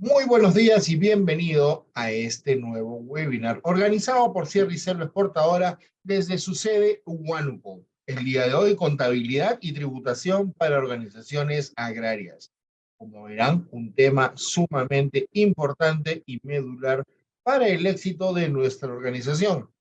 Muy buenos días y bienvenido a este nuevo webinar organizado por Sierra y Selva Exportadora desde su sede Huánuco. El día de hoy, contabilidad y tributación para organizaciones agrarias. Como verán, un tema sumamente importante y medular para el éxito de nuestra organización.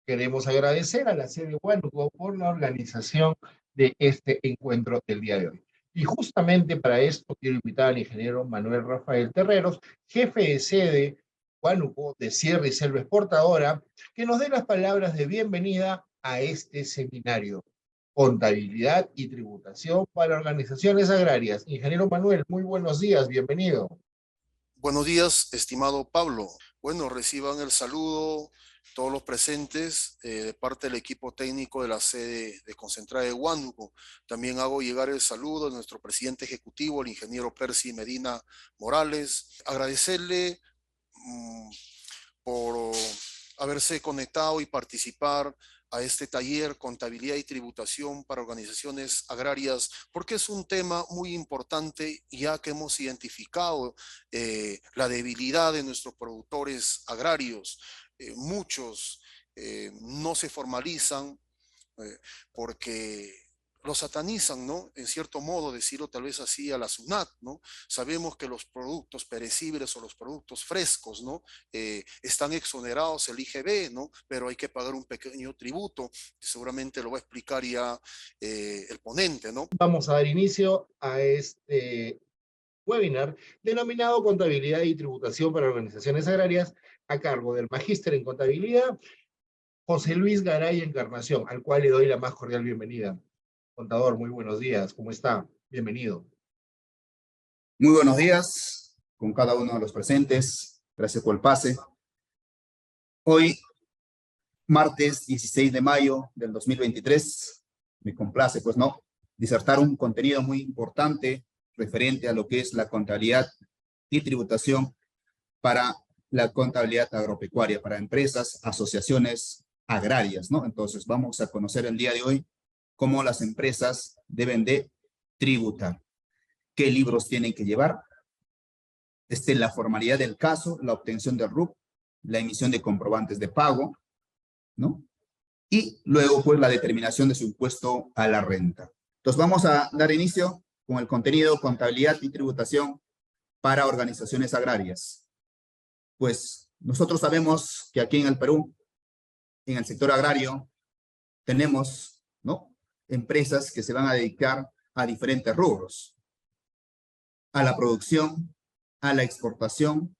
Queremos agradecer a la sede Huánuco por la organización de este encuentro del día de hoy. Y justamente para esto quiero invitar al ingeniero Manuel Rafael Terreros, jefe de sede Huánuco de Sierra y Selva Exportadora, que nos dé las palabras de bienvenida a este seminario. Contabilidad y tributación para organizaciones agrarias. Ingeniero Manuel, muy buenos días, bienvenido. Buenos días, estimado Pablo. Bueno, reciban el saludo todos los presentes de parte del equipo técnico de la sede de Concentrada de Huánuco. También hago llegar el saludo de nuestro presidente ejecutivo, el ingeniero Percy Medina Morales. Agradecerle por haberse conectado y participar a este taller Contabilidad y Tributación para Organizaciones Agrarias, porque es un tema muy importante, ya que hemos identificado la debilidad de nuestros productores agrarios. Muchos no se formalizan porque lo satanizan, ¿no? En cierto modo, decirlo tal vez así a la SUNAT, ¿no? Sabemos que los productos perecibles o los productos frescos, ¿no? Están exonerados el IGB, ¿no? Pero hay que pagar un pequeño tributo, que seguramente lo va a explicar ya el ponente, ¿no? Vamos a dar inicio a este webinar denominado Contabilidad y Tributación para Organizaciones Agrarias, a cargo del Magíster en Contabilidad, José Luis Garay Encarnación, al cual le doy la más cordial bienvenida. Contador, muy buenos días, ¿cómo está? Bienvenido. Muy buenos días con cada uno de los presentes. Gracias por el pase. Hoy, martes 16 de mayo del 2023, me complace, pues no, disertar un contenido muy importante referente a lo que es la contabilidad y tributación para la contabilidad agropecuaria, para empresas, asociaciones agrarias, ¿no? Entonces, vamos a conocer el día de hoy cómo las empresas deben de tributar, qué libros tienen que llevar, la formalidad del caso, la obtención del RUC, la emisión de comprobantes de pago, ¿no? Y luego, pues, la determinación de su impuesto a la renta. Entonces, vamos a dar inicio con el contenido contabilidad y tributación para organizaciones agrarias. Pues, nosotros sabemos que aquí en el Perú, en el sector agrario, tenemos, ¿no?, empresas que se van a dedicar a diferentes rubros. A la producción, a la exportación,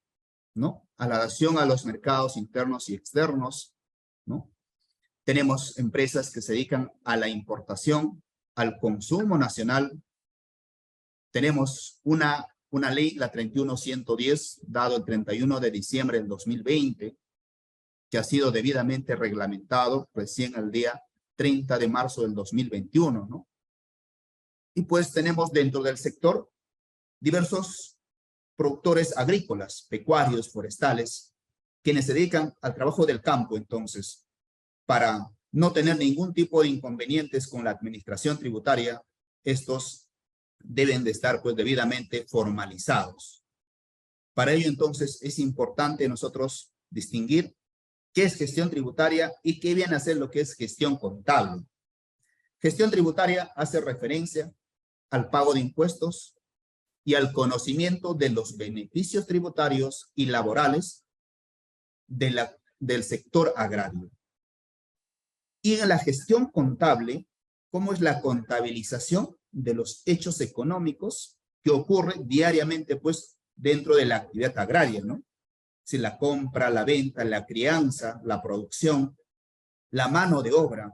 ¿no?, a la dación a los mercados internos y externos, ¿no? Tenemos empresas que se dedican a la importación, al consumo nacional. Tenemos una ley, la 31110, dado el 31 de diciembre del 2020, que ha sido debidamente reglamentado recién el día 30 de marzo del 2021, ¿no? Y pues tenemos dentro del sector diversos productores agrícolas, pecuarios, forestales, quienes se dedican al trabajo del campo. Entonces, para no tener ningún tipo de inconvenientes con la administración tributaria, estos deben de estar pues debidamente formalizados. Para ello, entonces, es importante nosotros distinguir qué es gestión tributaria y qué viene a ser lo que es gestión contable. Gestión tributaria hace referencia al pago de impuestos y al conocimiento de los beneficios tributarios y laborales del sector agrario. Y en la gestión contable, ¿cómo es la contabilización de los hechos económicos que ocurre diariamente, pues, dentro de la actividad agraria, ¿no? Si la compra, la venta, la crianza, la producción, la mano de obra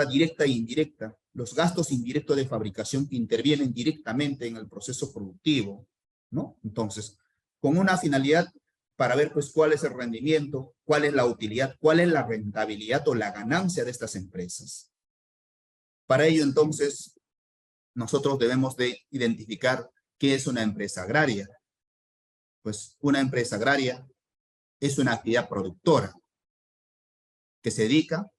directa e indirecta, los gastos indirectos de fabricación que intervienen directamente en el proceso productivo, ¿no? Entonces, con una finalidad para ver, pues, cuál es el rendimiento, cuál es la utilidad, cuál es la rentabilidad o la ganancia de estas empresas. Para ello, entonces, nosotros debemos de identificar qué es una empresa agraria. Pues una empresa agraria es una actividad productora que se dedica,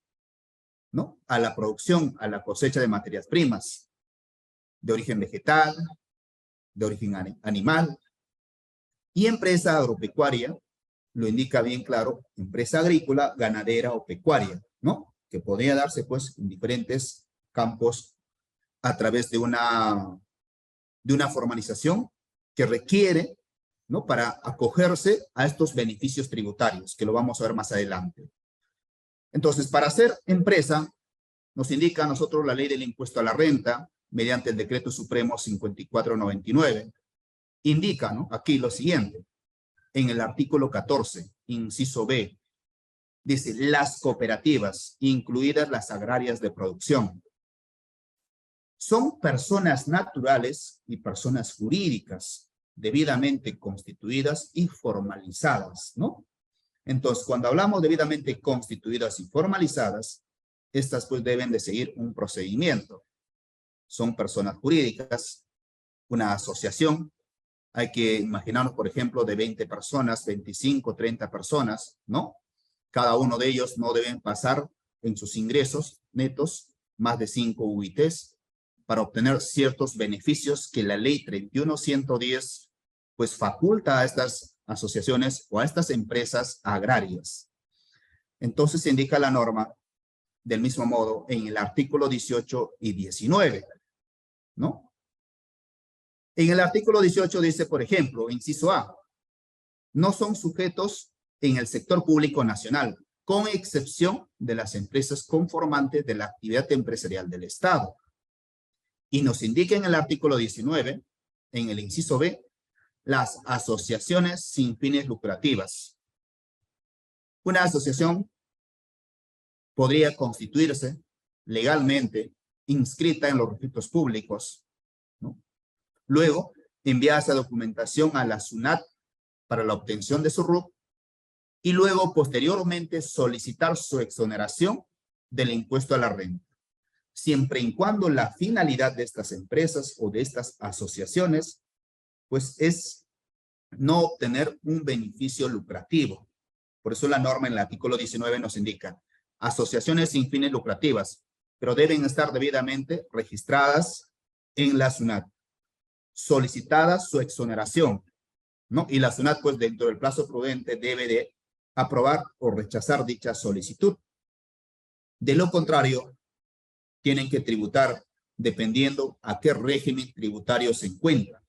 ¿no?, a la producción, a la cosecha de materias primas, de origen vegetal, de origen animal, Y empresa agropecuaria, lo indica bien claro, empresa agrícola, ganadera o pecuaria, ¿no? Que podría darse, pues, en diferentes campos a través de una formalización que requiere, ¿no? Para acogerse a estos beneficios tributarios, que lo vamos a ver más adelante. Entonces, para ser empresa, nos indica a nosotros la ley del impuesto a la renta, mediante el decreto supremo 5499, indica, ¿no? Aquí lo siguiente, en el artículo 14, inciso B, dice, las cooperativas, incluidas las agrarias de producción, son personas naturales y personas jurídicas debidamente constituidas y formalizadas, ¿no? Entonces, cuando hablamos debidamente constituidas y formalizadas, estas pues deben de seguir un procedimiento. Son personas jurídicas, una asociación, hay que imaginarnos, por ejemplo, de 20 personas, 25, 30 personas, ¿no? Cada uno de ellos no deben pasar en sus ingresos netos más de 5 UITs para obtener ciertos beneficios que la ley 31110 pues faculta a estas asociaciones o a estas empresas agrarias. Entonces se indica la norma del mismo modo en el artículo 18 y 19, ¿no? En el artículo 18 dice, por ejemplo, inciso A, no son sujetos en el sector público nacional, con excepción de las empresas conformantes de la actividad empresarial del Estado. Y nos indica en el artículo 19, en el inciso B, las asociaciones sin fines lucrativas. Una asociación podría constituirse legalmente, inscrita en los registros públicos, ¿no? Luego, enviar esa documentación a la SUNAT para la obtención de su RUC y luego, posteriormente, solicitar su exoneración del impuesto a la renta, siempre y cuando la finalidad de estas empresas o de estas asociaciones, pues es no obtener un beneficio lucrativo. Por eso la norma en el artículo 19 nos indica asociaciones sin fines lucrativas, pero deben estar debidamente registradas en la SUNAT, solicitada su exoneración, ¿no? Y la SUNAT, pues, dentro del plazo prudente debe de aprobar o rechazar dicha solicitud. De lo contrario, tienen que tributar dependiendo a qué régimen tributario se encuentran,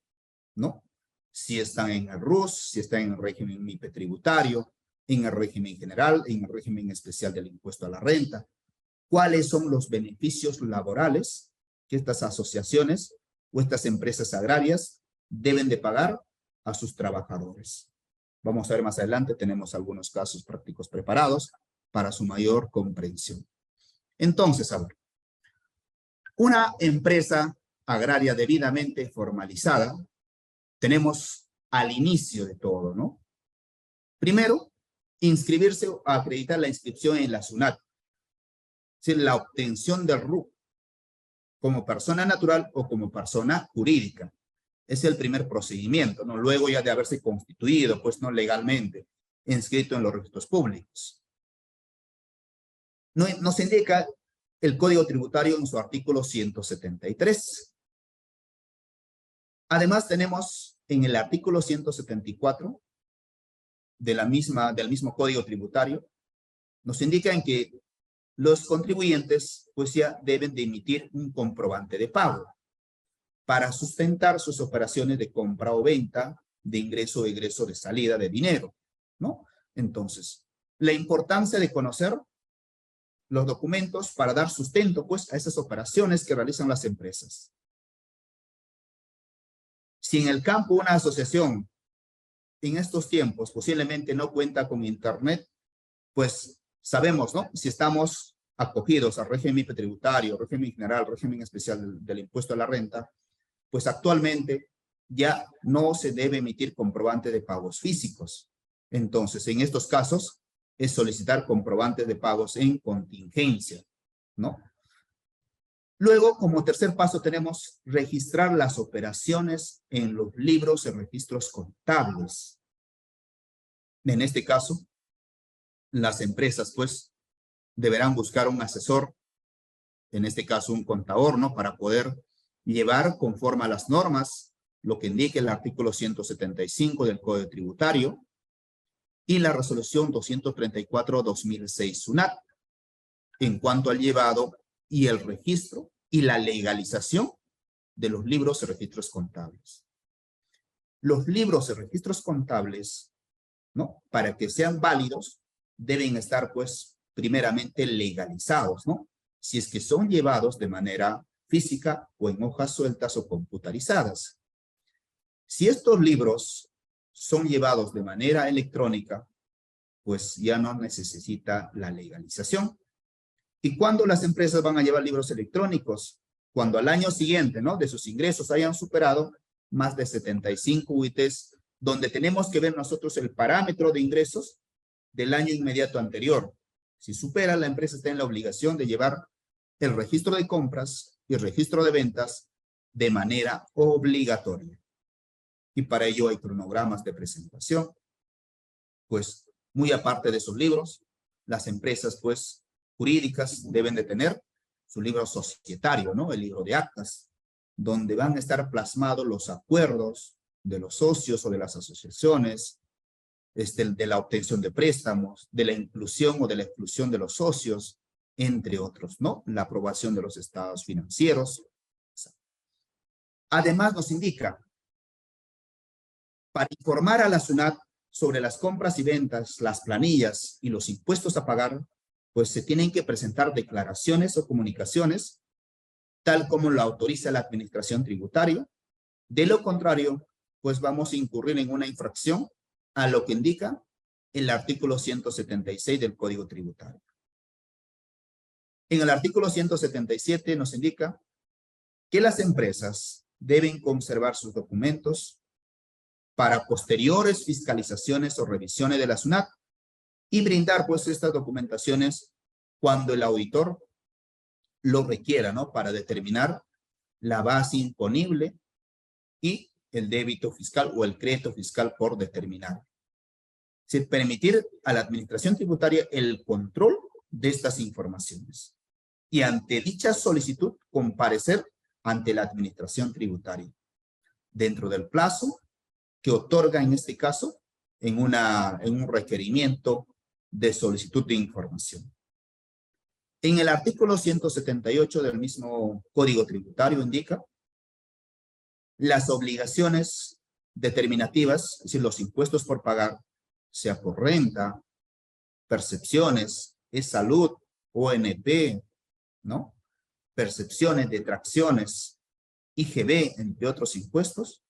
¿no? Si están en el RUS, si están en el régimen MIPE tributario, en el régimen general, en el régimen especial del impuesto a la renta. ¿Cuáles son los beneficios laborales que estas asociaciones o estas empresas agrarias deben de pagar a sus trabajadores? Vamos a ver más adelante, tenemos algunos casos prácticos preparados para su mayor comprensión. Entonces, a ver, una empresa agraria debidamente formalizada, tenemos al inicio de todo, ¿no? Primero, inscribirse o acreditar la inscripción en la SUNAT, es decir, la obtención del RUC como persona natural o como persona jurídica. Es el primer procedimiento, ¿no? Luego ya de haberse constituido, pues, no legalmente, inscrito en los registros públicos. Nos indica el Código Tributario en su artículo 173. Además, tenemos en el artículo 174 del mismo Código Tributario, nos indica en que los contribuyentes, pues, ya deben de emitir un comprobante de pago para sustentar sus operaciones de compra o venta, de ingreso o egreso de salida de dinero, ¿no? Entonces, la importancia de conocer los documentos para dar sustento, pues, a esas operaciones que realizan las empresas. Si en el campo una asociación en estos tiempos posiblemente no cuenta con internet, pues sabemos, ¿no? Si estamos acogidos al régimen tributario, régimen general, régimen especial del impuesto a la renta, pues actualmente ya no se debe emitir comprobante de pagos físicos. Entonces, en estos casos, es solicitar comprobantes de pagos en contingencia, ¿no? Luego, como tercer paso, tenemos registrar las operaciones en los libros y registros contables. En este caso, las empresas, pues, deberán buscar un asesor, en este caso un contador, ¿no? Para poder llevar conforme a las normas lo que indica el artículo 175 del Código Tributario y la resolución 234/2006 SUNAT en cuanto al llevado y el registro y la legalización de los libros y registros contables. Los libros y registros contables, ¿no?, para que sean válidos, deben estar, pues, primeramente legalizados, ¿no? Si es que son llevados de manera física o en hojas sueltas o computarizadas. Si estos libros son llevados de manera electrónica, pues ya no necesita la legalización. ¿Y cuándo las empresas van a llevar libros electrónicos? Cuando al año siguiente, ¿no?, de sus ingresos hayan superado más de 75 UITs, donde tenemos que ver nosotros el parámetro de ingresos del año inmediato anterior. Si supera, la empresa está en la obligación de llevar el registro de compras y el registro de ventas de manera obligatoria. Y para ello hay cronogramas de presentación. Pues, muy aparte de esos libros, las empresas, pues, jurídicas deben de tener su libro societario, ¿no?, el libro de actas, donde van a estar plasmados los acuerdos de los socios o de las asociaciones, de la obtención de préstamos, de la inclusión o de la exclusión de los socios, entre otros, ¿no? La aprobación de los estados financieros. Además, nos indica, para informar a la SUNAT sobre las compras y ventas, las planillas y los impuestos a pagar, pues se tienen que presentar declaraciones o comunicaciones, tal como lo autoriza la administración tributaria. De lo contrario, pues vamos a incurrir en una infracción a lo que indica el artículo 176 del Código Tributario. En el artículo 177 nos indica que las empresas deben conservar sus documentos para posteriores fiscalizaciones o revisiones de la SUNAT y brindar, pues, estas documentaciones cuando el auditor lo requiera, ¿no?, para determinar la base imponible y el débito fiscal o el crédito fiscal por determinar. Sin permitir a la administración tributaria el control de estas informaciones. Y ante dicha solicitud, comparecer ante la administración tributaria, dentro del plazo que otorga en este caso en un requerimiento de solicitud de información. En el artículo 178 del mismo Código Tributario indica las obligaciones determinativas, es decir, los impuestos por pagar, sea por renta, percepciones, salud, ONP, ¿no?, percepciones, detracciones, IGB, entre otros impuestos.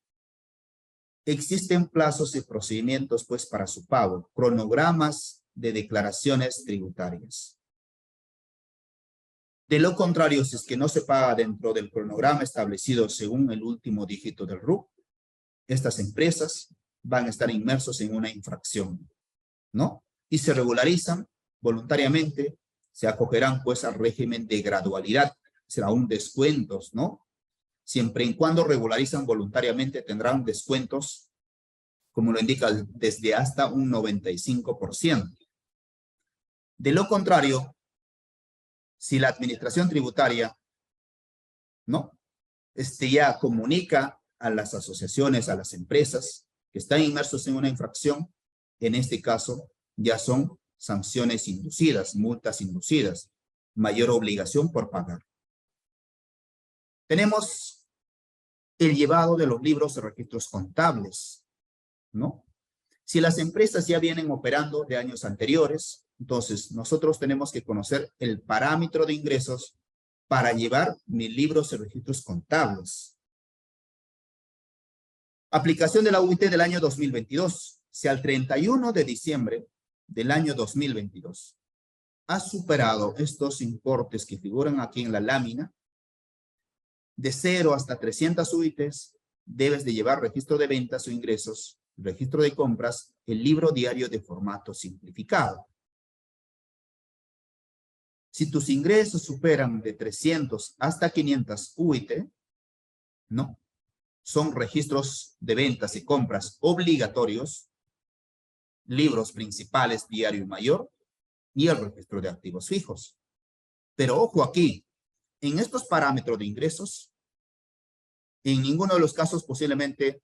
Existen plazos y procedimientos, pues, para su pago, cronogramas de declaraciones tributarias. De lo contrario, si es que no se paga dentro del cronograma establecido según el último dígito del RUC, estas empresas van a estar inmersos en una infracción, ¿no? Y se regularizan voluntariamente, se acogerán, pues, al régimen de gradualidad, será un descuentos, ¿no? Siempre y cuando regularizan voluntariamente tendrán descuentos, como lo indica, desde hasta un 95%. De lo contrario, si la administración tributaria, ¿no?, ya comunica a las asociaciones, a las empresas que están inmersos en una infracción, en este caso ya son sanciones inducidas, multas inducidas, mayor obligación por pagar. Tenemos el llevado de los libros de registros contables, ¿no? Si las empresas ya vienen operando de años anteriores, entonces nosotros tenemos que conocer el parámetro de ingresos para llevar mis libros de registros contables. Aplicación de la UIT del año 2022. Si al 31 de diciembre del año 2022 ha superado estos importes que figuran aquí en la lámina, de 0 hasta 300 UITs, debes de llevar registro de ventas o ingresos, registro de compras, el libro diario de formato simplificado. Si tus ingresos superan de 300 hasta 500 UIT, ¿no?, son registros de ventas y compras obligatorios, libros principales, diario y mayor, y el registro de activos fijos. Pero ojo aquí, en estos parámetros de ingresos, En ninguno de los casos posiblemente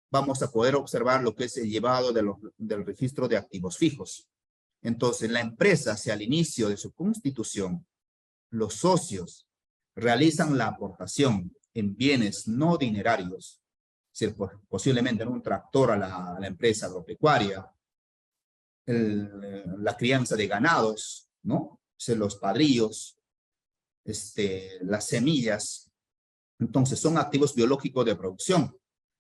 vamos a poder observar lo que es el llevado del registro de activos fijos. Entonces, la empresa, si al inicio de su constitución, los socios realizan la aportación en bienes no dinerarios, posiblemente en un tractor a la empresa agropecuaria, la crianza de ganados, ¿no? Los padrillos, las semillas. Entonces, son activos biológicos de producción.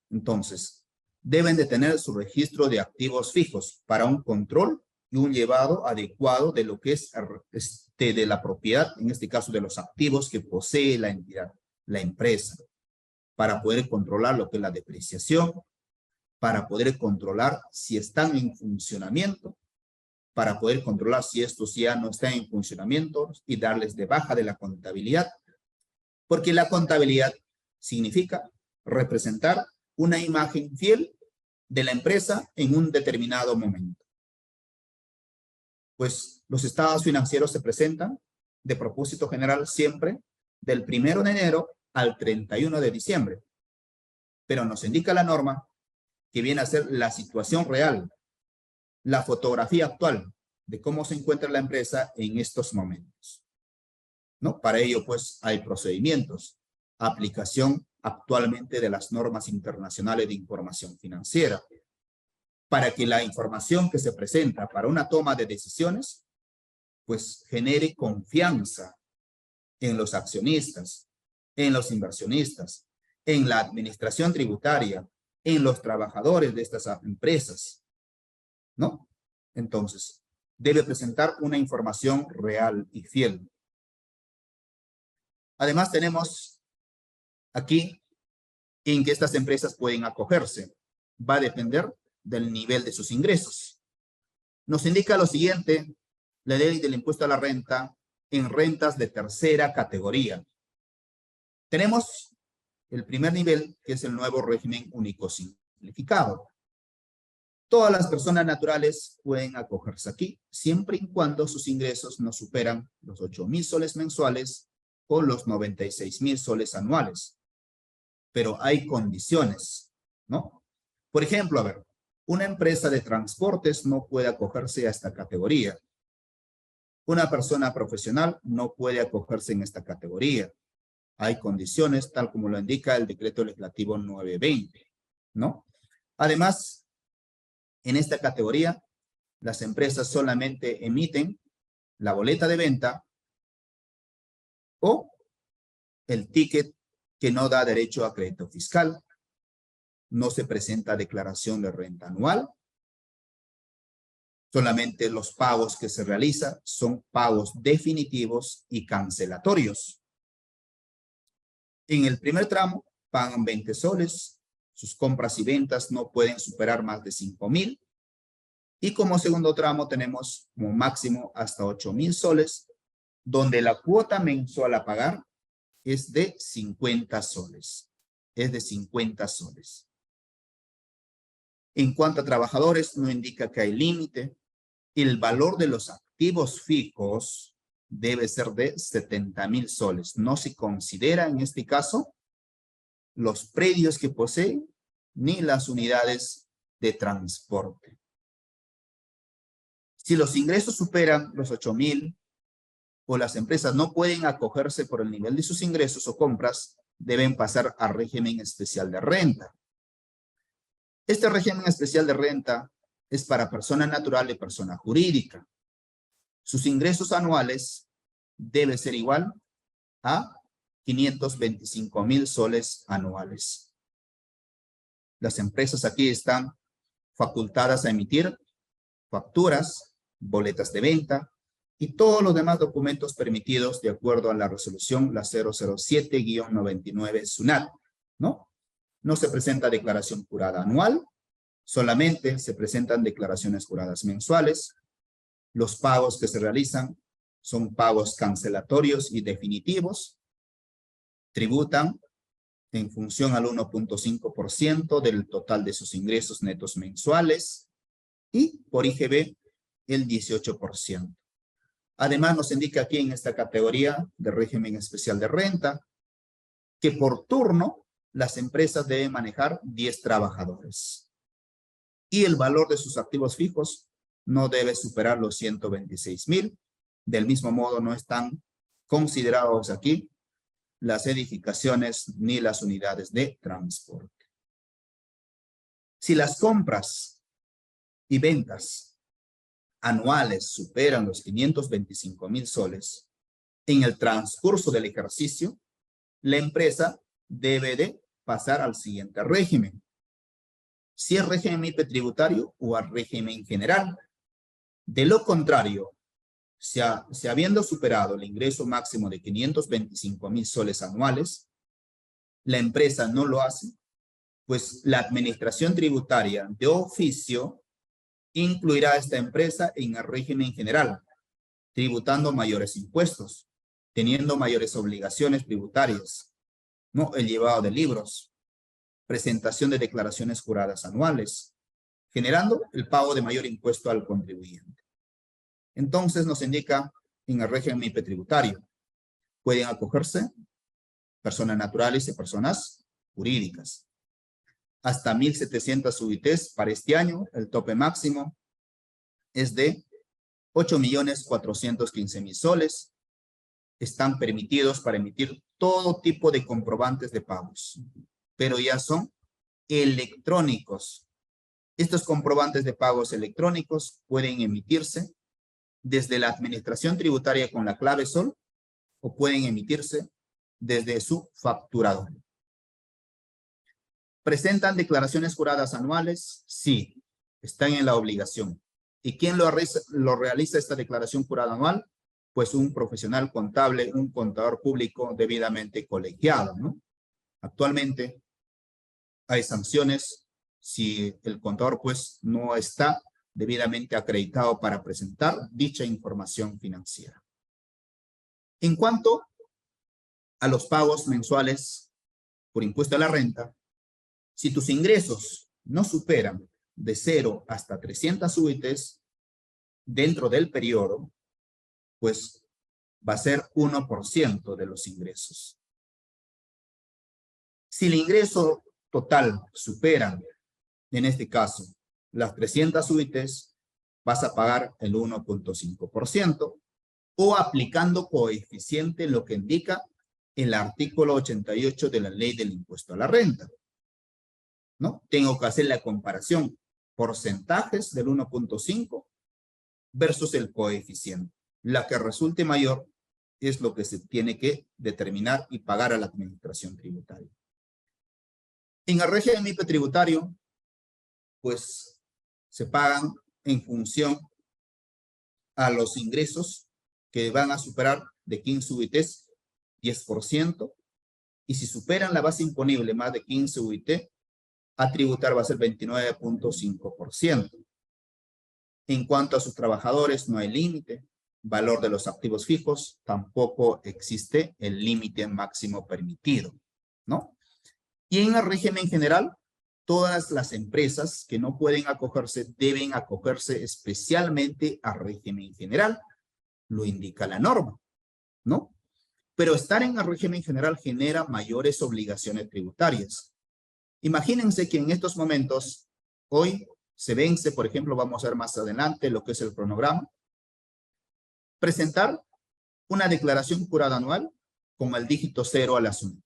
Entonces, deben de tener su registro de activos fijos para un control y un llevado adecuado de lo que es de la propiedad, en este caso de los activos que posee la entidad, la empresa, para poder controlar lo que es la depreciación, para poder controlar si están en funcionamiento, para poder controlar si estos ya no están en funcionamiento y darles de baja de la contabilidad, porque la contabilidad significa representar una imagen fiel de la empresa en un determinado momento. Pues los estados financieros se presentan de propósito general siempre del 1 de enero al 31 de diciembre. Pero nos indica la norma que viene a ser la situación real, la fotografía actual de cómo se encuentra la empresa en estos momentos, ¿no? Para ello, pues, hay procedimientos, aplicación actualmente de las normas internacionales de información financiera, para que la información que se presenta para una toma de decisiones, pues, genere confianza en los accionistas, en los inversionistas, en la administración tributaria, en los trabajadores de estas empresas, ¿no? Entonces, debe presentar una información real y fiel. Además, tenemos aquí en que estas empresas pueden acogerse. Va a depender del nivel de sus ingresos. Nos indica lo siguiente, la ley del impuesto a la renta en rentas de tercera categoría. Tenemos el primer nivel, que es el nuevo régimen único simplificado. Todas las personas naturales pueden acogerse aquí, siempre y cuando sus ingresos no superan los 8,000 soles mensuales o los 96,000 soles anuales. Pero hay condiciones, ¿no? Por ejemplo, a ver, una empresa de transportes no puede acogerse a esta categoría. Una persona profesional no puede acogerse en esta categoría. Hay condiciones, tal como lo indica el decreto legislativo 920, ¿no? Además, en esta categoría, las empresas solamente emiten la boleta de venta o el ticket que no da derecho a crédito fiscal. No se presenta declaración de renta anual. Solamente los pagos que se realizan son pagos definitivos y cancelatorios. En el primer tramo pagan 20 soles. Sus compras y ventas no pueden superar más de 5,000. Y como segundo tramo tenemos como máximo hasta 8,000 soles, donde la cuota mensual a pagar es de 50 soles. Es de 50 soles. En cuanto a trabajadores, no indica que hay límite. El valor de los activos fijos debe ser de 70,000 soles. No se considera en este caso los predios que poseen ni las unidades de transporte. Si los ingresos superan los 8,000 o las empresas no pueden acogerse por el nivel de sus ingresos o compras, deben pasar a régimen especial de renta. Este régimen especial de renta es para persona natural y persona jurídica. Sus ingresos anuales deben ser igual a 525,000 soles anuales. Las empresas aquí están facultadas a emitir facturas, boletas de venta y todos los demás documentos permitidos de acuerdo a la resolución la 007-99 SUNAT, ¿no? No se presenta declaración jurada anual, solamente se presentan declaraciones juradas mensuales. Los pagos que se realizan son pagos cancelatorios y definitivos. Tributan en función al 1.5% del total de sus ingresos netos mensuales y por IGB el 18%. Además nos indica aquí en esta categoría de régimen especial de renta que por turno las empresas deben manejar 10 trabajadores. Y el valor de sus activos fijos no debe superar los 126,000. Del mismo modo, no están considerados aquí las edificaciones ni las unidades de transporte. Si las compras y ventas anuales superan los 525,000 soles, en el transcurso del ejercicio, la empresa debe de pasar al siguiente régimen. Si es régimen tributario o al régimen general. De lo contrario, si habiendo superado el ingreso máximo de 525,000 soles anuales, la empresa no lo hace, pues la administración tributaria de oficio incluirá a esta empresa en el régimen general, tributando mayores impuestos, teniendo mayores obligaciones tributarias, ¿no? El llevado de libros, presentación de declaraciones juradas anuales, generando el pago de mayor impuesto al contribuyente. Entonces nos indica en el régimen tributario, pueden acogerse personas naturales y personas jurídicas. Hasta 1,700 UITs para este año, el tope máximo es de 8,415,000 soles. Están permitidos para emitir todo tipo de comprobantes de pagos, pero ya son electrónicos. Estos comprobantes de pagos electrónicos pueden emitirse desde la administración tributaria con la clave SOL o pueden emitirse desde su facturador. ¿Presentan declaraciones juradas anuales? Sí, están en la obligación. ¿Y quién lo realiza esta declaración jurada anual? Pues un profesional contable, un contador público debidamente colegiado, ¿no? Actualmente hay sanciones si el contador pues no está debidamente acreditado para presentar dicha información financiera. En cuanto a los pagos mensuales por impuesto a la renta, si tus ingresos no superan de 0 hasta 300 UITs dentro del periodo, pues va a ser 1% de los ingresos. Si el ingreso total supera, en este caso, las 300 UITs, vas a pagar el 1.5% o aplicando coeficiente, lo que indica el artículo 88 de la ley del impuesto a la renta, ¿no? Tengo que hacer la comparación, porcentajes del 1.5 versus el coeficiente. La que resulte mayor es lo que se tiene que determinar y pagar a la administración tributaria. En el régimen tributario, pues se pagan en función a los ingresos que van a superar de 15 UITs, 10%, y si superan la base imponible más de 15 UIT, a tributar va a ser 29.5%. En cuanto a sus trabajadores, no hay límite. Valor de los activos fijos, tampoco existe el límite máximo permitido, ¿no? Y en el régimen general, todas las empresas que no pueden acogerse deben acogerse especialmente al régimen general. Lo indica la norma, ¿no? Pero estar en el régimen general genera mayores obligaciones tributarias. Imagínense que en estos momentos, hoy se vence, por ejemplo, vamos a ver más adelante lo que es el cronograma, presentar una declaración jurada anual con el dígito 0 a la suma.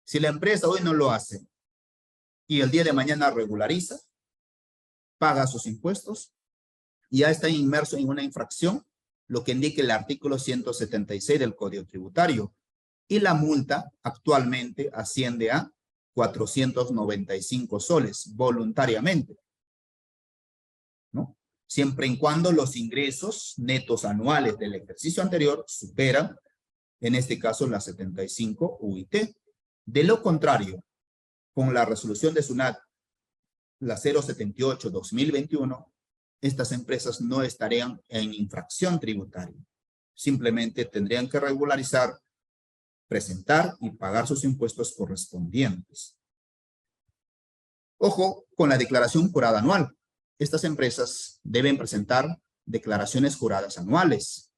Si la empresa hoy no lo hace y el día de mañana regulariza, paga sus impuestos, y ya está inmerso en una infracción, lo que indica el artículo 176 del Código Tributario, y la multa actualmente asciende a 495 soles voluntariamente, ¿no? Siempre y cuando los ingresos netos anuales del ejercicio anterior superan, en este caso, las 75 UIT. De lo contrario, con la resolución de SUNAT, la 078-2021, estas empresas no estarían en infracción tributaria. Simplemente tendrían que regularizar, presentar y pagar sus impuestos correspondientes. Ojo con la declaración jurada anual. Estas empresas deben presentar declaraciones juradas anuales,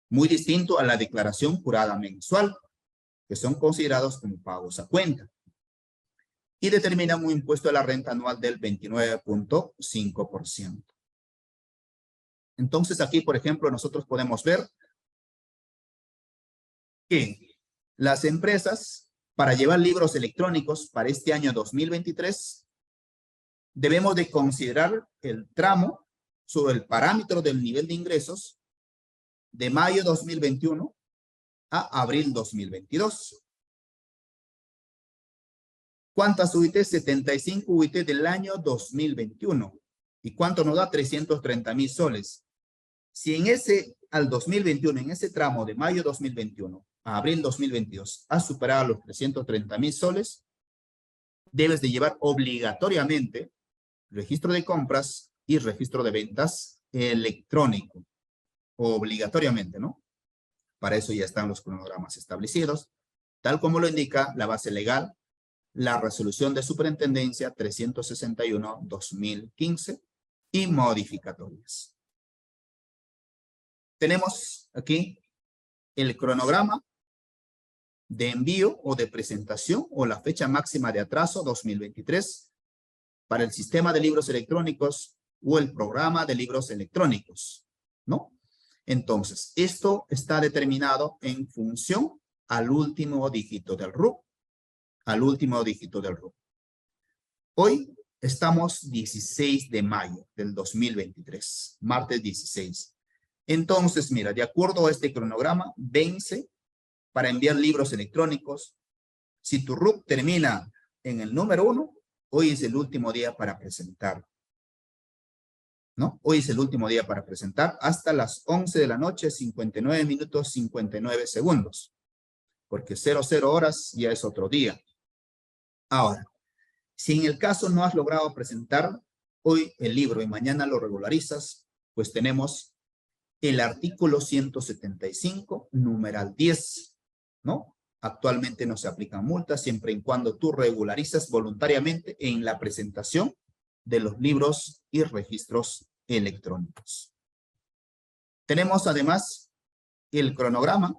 muy distinto a la declaración jurada mensual. que son considerados como pagos a cuenta. Y determinan un impuesto a la renta anual del 29.5%. Entonces aquí, por ejemplo, nosotros podemos ver que las empresas, para llevar libros electrónicos para este año 2023, debemos de considerar el tramo sobre el parámetro del nivel de ingresos de mayo 2021 a abril 2022. ¿Cuántas UIT? 75 UIT del año 2021. ¿Y cuánto nos da? 330,000 soles. Si en ese, al 2021, en ese tramo de mayo 2021 a abril 2022, has superado los 330,000 soles, debes de llevar obligatoriamente registro de compras y registro de ventas electrónico. Obligatoriamente, ¿no? Para eso ya están los cronogramas establecidos, tal como lo indica la base legal, la resolución de superintendencia 361-2015 y modificatorias. Tenemos aquí el cronograma de envío o de presentación o la fecha máxima de atraso 2023 para el sistema de libros electrónicos o el programa de libros electrónicos, ¿no? Entonces, esto está determinado en función al último dígito del RUC. Al último dígito del RUC. Hoy estamos 16 de mayo del 2023, martes 16. Entonces, mira, de acuerdo a este cronograma, vence para enviar libros electrónicos. Si tu RUC termina en el número 1, hoy es el último día para presentar, ¿no? Hoy es el último día para presentar hasta las 11 de la noche, 59 minutos, 59 segundos. Porque 00 horas ya es otro día. Ahora, si en el caso no has logrado presentar hoy el libro y mañana lo regularizas, pues tenemos el artículo 175, numeral 10, ¿no? Actualmente no se aplican multas siempre y cuando tú regularizas voluntariamente en la presentación de los libros y registros electrónicos. Tenemos además el cronograma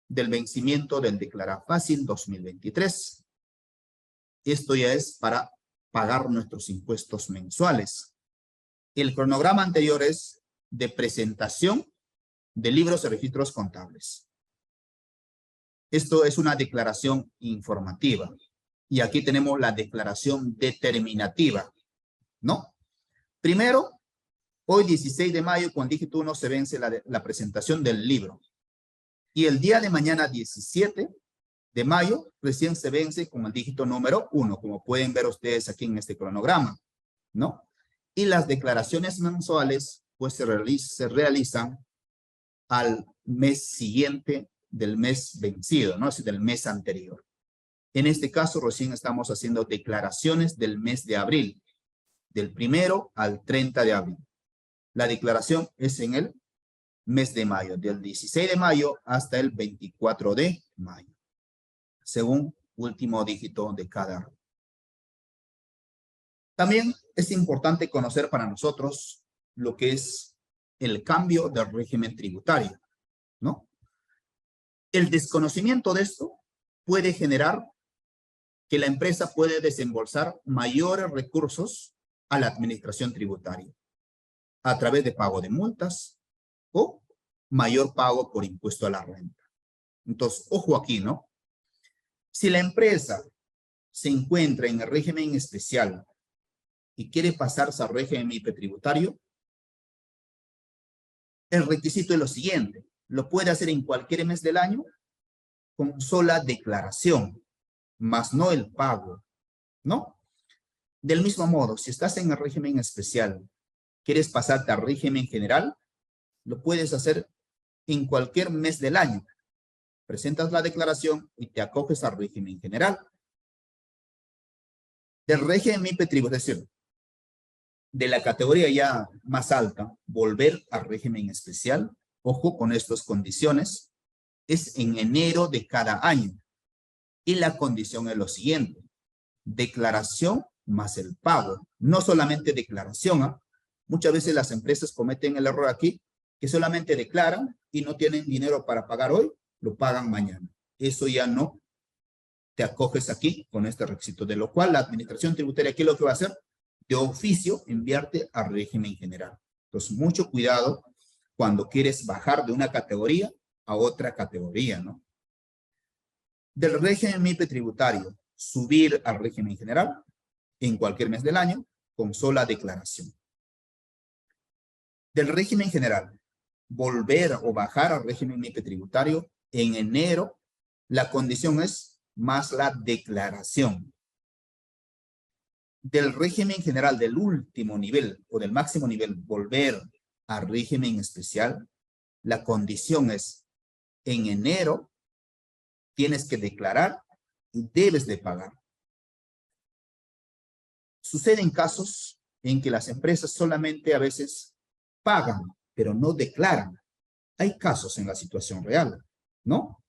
del vencimiento del Declara Fácil 2023. Esto ya es para pagar nuestros impuestos mensuales. El cronograma anterior es de presentación de libros y registros contables. Esto es una declaración informativa. Y aquí tenemos la declaración determinativa, ¿no? Primero, hoy 16 de mayo, con dígito 1 se vence la presentación del libro. Y el día de mañana, 17 de mayo, recién se vence con el dígito número 1, como pueden ver ustedes aquí en este cronograma, ¿no? Y las declaraciones mensuales, pues se realizan al mes siguiente del mes vencido, ¿no? Es del mes anterior. En este caso, recién estamos haciendo declaraciones del mes de abril, del 1 al 30 de abril. La declaración es en el mes de mayo, del 16 de mayo hasta el 24 de mayo, según último dígito de cada RUC. También es importante conocer para nosotros lo que es el cambio del régimen tributario, ¿no? El desconocimiento de esto puede generar que la empresa puede desembolsar mayores recursos a la administración tributaria a través de pago de multas o mayor pago por impuesto a la renta. Entonces, ojo aquí, ¿no? Si la empresa se encuentra en el régimen especial y quiere pasarse al régimen IP tributario, el requisito es lo siguiente: lo puede hacer en cualquier mes del año con sola declaración, más no el pago, ¿no? Del mismo modo, si estás en el régimen especial, quieres pasarte al régimen general, lo puedes hacer en cualquier mes del año. Presentas la declaración y te acoges al régimen general. Del régimen IP tributario, es decir, de la categoría ya más alta, volver al régimen especial, ojo con estas condiciones, es en enero de cada año. Y la condición es lo siguiente: declaración más el pago. No solamente declaración, ¿eh? Muchas veces las empresas cometen el error aquí, que solamente declaran y no tienen dinero para pagar hoy, lo pagan mañana. Eso ya no te acoges aquí con este requisito, de lo cual la administración tributaria, ¿qué es lo que va a hacer? De oficio, enviarte al régimen general. Entonces, mucho cuidado cuando quieres bajar de una categoría a otra categoría, ¿no? Del régimen MIPE tributario, subir al régimen general en cualquier mes del año con sola declaración. Del régimen general, volver o bajar al régimen MIPE tributario en enero, la condición es más la declaración. Del régimen general del último nivel o del máximo nivel, volver al régimen especial, la condición es en enero tienes que declarar y debes de pagar. Suceden casos en que las empresas solamente a veces pagan, pero no declaran. Hay casos en la situación real, ¿no?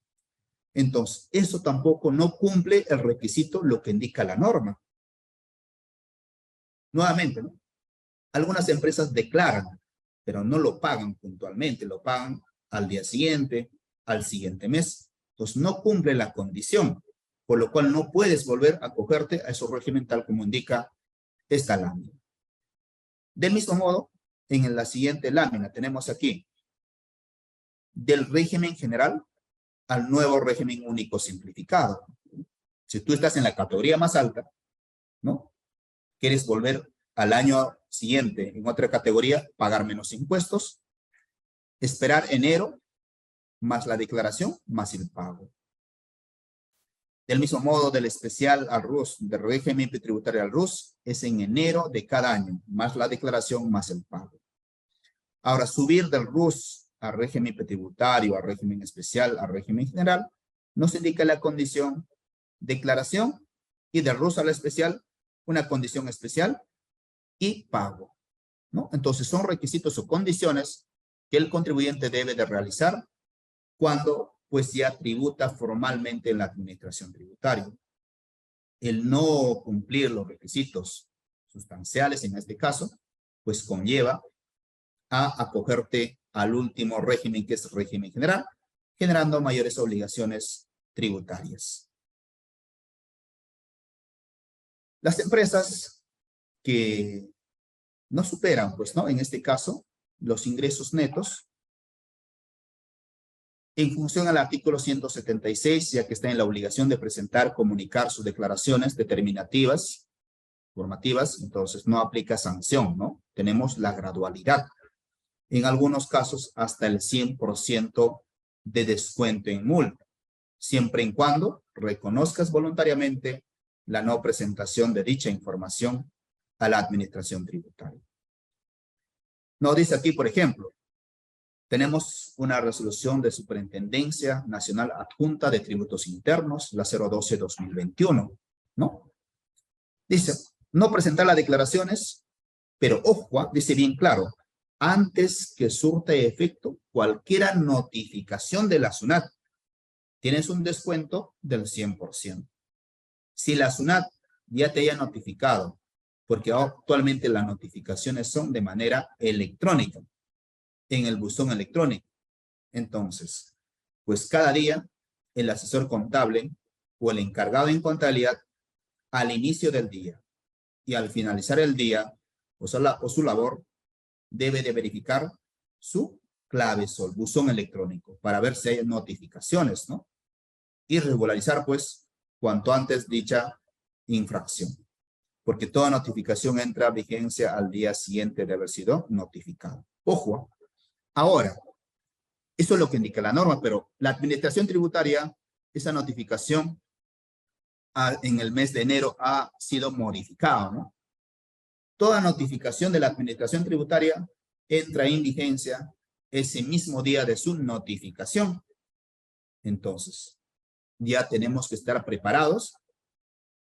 Entonces, eso tampoco no cumple el requisito, lo que indica la norma. Nuevamente, ¿no? Algunas empresas declaran, pero no lo pagan puntualmente, lo pagan al día siguiente, al siguiente mes. Entonces, no cumple la condición, por lo cual no puedes volver a acogerte a ese régimen tal como indica esta lámina. Del mismo modo, en la siguiente lámina tenemos aquí del régimen general al nuevo régimen único simplificado. Si tú estás en la categoría más alta, ¿no? Quieres volver al año siguiente en otra categoría, pagar menos impuestos, esperar enero, más la declaración, más el pago. Del mismo modo, del especial al RUS, del régimen tributario al RUS, es en enero de cada año, más la declaración, más el pago. Ahora, subir del RUS al régimen tributario, al régimen especial, al régimen general, nos indica la condición declaración y del RUS al especial, una condición especial y pago, ¿no? Entonces, son requisitos o condiciones que el contribuyente debe de realizar cuando pues ya tributa formalmente en la administración tributaria. El no cumplir los requisitos sustanciales en este caso, pues conlleva a acogerte al último régimen, que es el régimen general, generando mayores obligaciones tributarias. Las empresas que no superan, pues, ¿no? En este caso, los ingresos netos, en función al artículo 176, ya que está en la obligación de presentar, comunicar sus declaraciones determinativas, formativas, entonces no aplica sanción, ¿no? Tenemos la gradualidad. En algunos casos, hasta el 100% de descuento en multa, siempre y cuando reconozcas voluntariamente la no presentación de dicha información a la administración tributaria. Nos dice aquí, por ejemplo, tenemos una resolución de Superintendencia Nacional Adjunta de Tributos Internos, la 012-2021, ¿no? Dice, no presentar las declaraciones, pero ojo, dice bien claro, antes que surta efecto cualquier notificación de la SUNAT, tienes un descuento del 100%. Si la SUNAT ya te haya notificado, porque actualmente las notificaciones son de manera electrónica, en el buzón electrónico. Entonces, pues cada día el asesor contable o el encargado en contabilidad al inicio del día y al finalizar el día o su labor debe de verificar su clave SOL, buzón electrónico, para ver si hay notificaciones, ¿no? Y regularizar, pues, cuanto antes dicha infracción. Porque toda notificación entra a vigencia al día siguiente de haber sido notificado. Ojo, ahora, eso es lo que indica la norma, pero la administración tributaria, esa notificación en el mes de enero ha sido modificada, ¿no? Toda notificación de la administración tributaria entra en vigencia ese mismo día de su notificación. Entonces, ya tenemos que estar preparados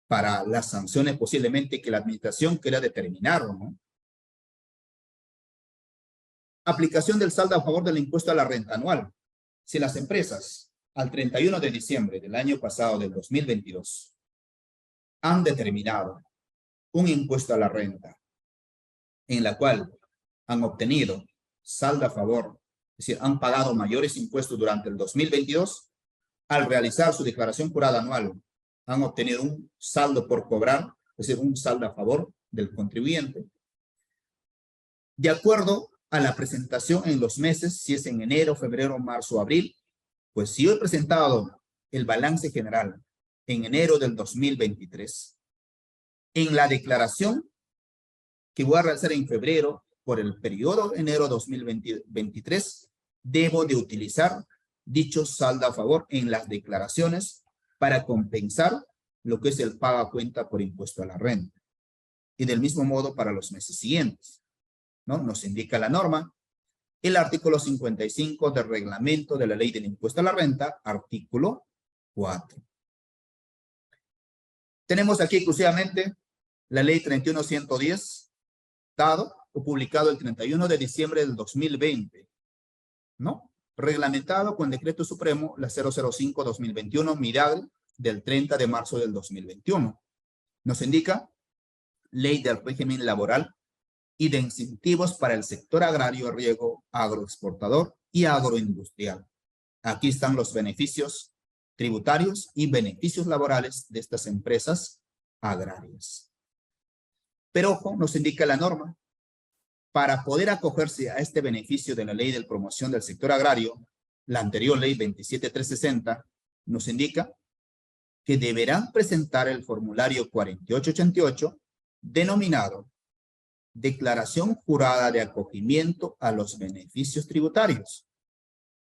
para las sanciones posiblemente que la administración quiera determinar, ¿no? Aplicación del saldo a favor del impuesto a la renta anual. Si las empresas al 31 de diciembre del año pasado, del 2022, han determinado un impuesto a la renta en la cual han obtenido saldo a favor, es decir, han pagado mayores impuestos durante el 2022, al realizar su declaración jurada anual han obtenido un saldo por cobrar, es decir, un saldo a favor del contribuyente. De acuerdo a la presentación en los meses, si es en enero, febrero, marzo, abril, pues si yo he presentado el balance general en enero del 2023, en la declaración que voy a realizar en febrero por el periodo enero 2023, debo de utilizar dicho saldo a favor en las declaraciones para compensar lo que es el pago a cuenta por impuesto a la renta. Y del mismo modo para los meses siguientes, ¿no? Nos indica la norma, el artículo 55 del reglamento de la ley del impuesto a la renta, artículo 4. Tenemos aquí exclusivamente la ley 31.110, dado o publicado el 31 de diciembre del 2020, ¿no? Reglamentado con decreto supremo la 005-2021, MIRAL, del 30 de marzo del 2021. Nos indica ley del régimen laboral y de incentivos para el sector agrario, riego, agroexportador y agroindustrial. Aquí están los beneficios tributarios y beneficios laborales de estas empresas agrarias. Pero ojo, nos indica la norma, para poder acogerse a este beneficio de la ley de promoción del sector agrario, la anterior ley 27360 nos indica que deberán presentar el formulario 4888 denominado Declaración Jurada de Acogimiento a los Beneficios Tributarios,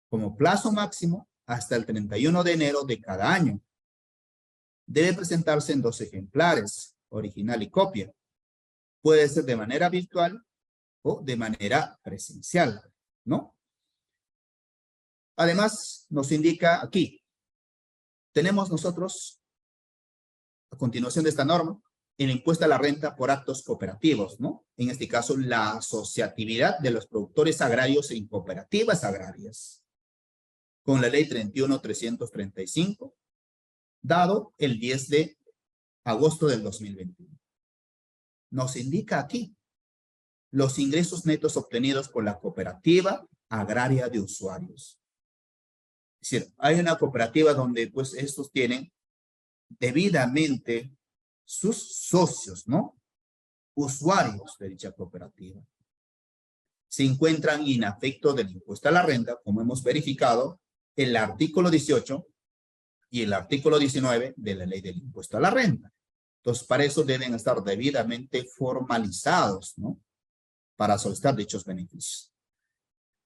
como plazo máximo hasta el 31 de enero de cada año. Debe presentarse en 2 ejemplares, original y copia. Puede ser de manera virtual o de manera presencial, ¿no? Además, nos indica aquí, tenemos nosotros, a continuación de esta norma, el impuesto a la renta por actos cooperativos, ¿no? En este caso, la asociatividad de los productores agrarios en cooperativas agrarias, con la ley 31.335, dado el 10 de agosto del 2021. Nos indica aquí los ingresos netos obtenidos por la cooperativa agraria de usuarios. Es decir, hay una cooperativa donde pues estos tienen debidamente sus socios, ¿no? Usuarios de dicha cooperativa. Se encuentran inafectos del impuesto a la renta, como hemos verificado, el artículo 18 y el artículo 19 de la ley del impuesto a la renta. Entonces, para eso deben estar debidamente formalizados, ¿no? Para solicitar dichos beneficios.